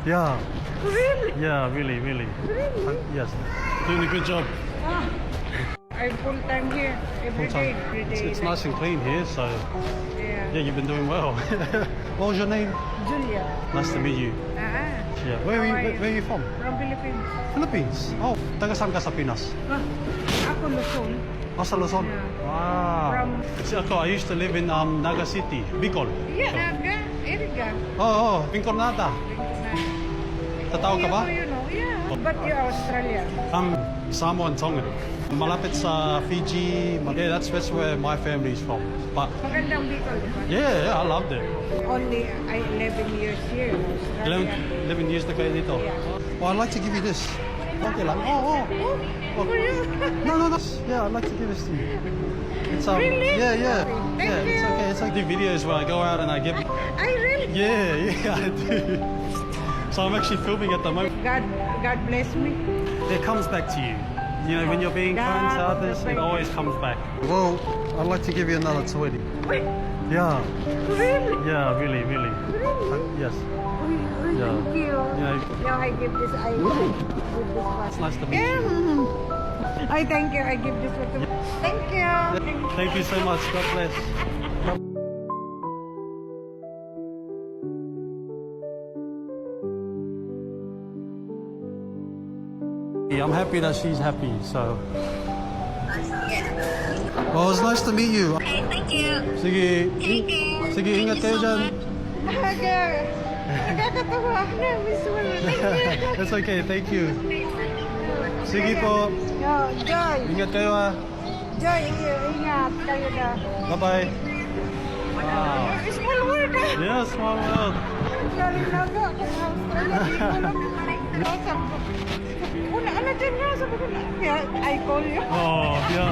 Yeah. Really? Yeah, really, really. Really? Yes. Doing a good job. Ah, I'm full time here. Every day. Full-time. Every day. It's nice and clean here, so Yeah. yeah, you've been doing well. What was your name? Julia. Nice to meet you. Yeah. Where are you from? From Philippines. Philippines. Oh, taga saan ka sa Pinas? Ah, ako Luzon. Oh, sa Luzon. Yeah. Wow. See, I used to live in Naga City, Bicol. Yeah, Naga, Eriga. Oh, Vinconada. Tatawag ka ba? You know, yeah. But you're Australian. Samoan Tongan. Malapit sa Fiji. Yeah, that's where my family's from. But Magandang Bicol, di ba? yeah, I loved it. Only 11 years here in Australia. 11 years na kayo dito. Yeah. Well, I'd like to give you this. Okay lang. Oh. For you? No. Yeah, I'd like to give this to you. It's Really? Yeah. Thank Yeah, you. it's okay. It's like the videos where I go out and I give. I really? Yeah, I do. So I'm actually filming at the moment. God bless me. It comes back to you. You know, when you're being kind to others, it always comes back. Well, I'd like to give you another 20. Wait, Yeah. really? Yeah, really. Really? Yes. Yeah. Yeah. Thank you. Yeah. Yeah, I give this. I give this one. It's nice to meet Yeah. you. I thank you. I give this one to. Thank you. Thank you so much. God bless. I'm happy that she's happy, so. Well, it's nice to meet you. Okay, thank you. Sige, sige, ingat kayo dyan. Nakakatawa na, Miss Wala. Thank you. It's okay, thank you. Sige po, Yo, Joy. ingat kayo ha. Joy, ingat kayo na. Bye-bye. Wow. Small world ah. Yeah, small world. Galing na ga. Una, ano dyan nga? Sabi ko na. Kaya I call you. Oh, yeah.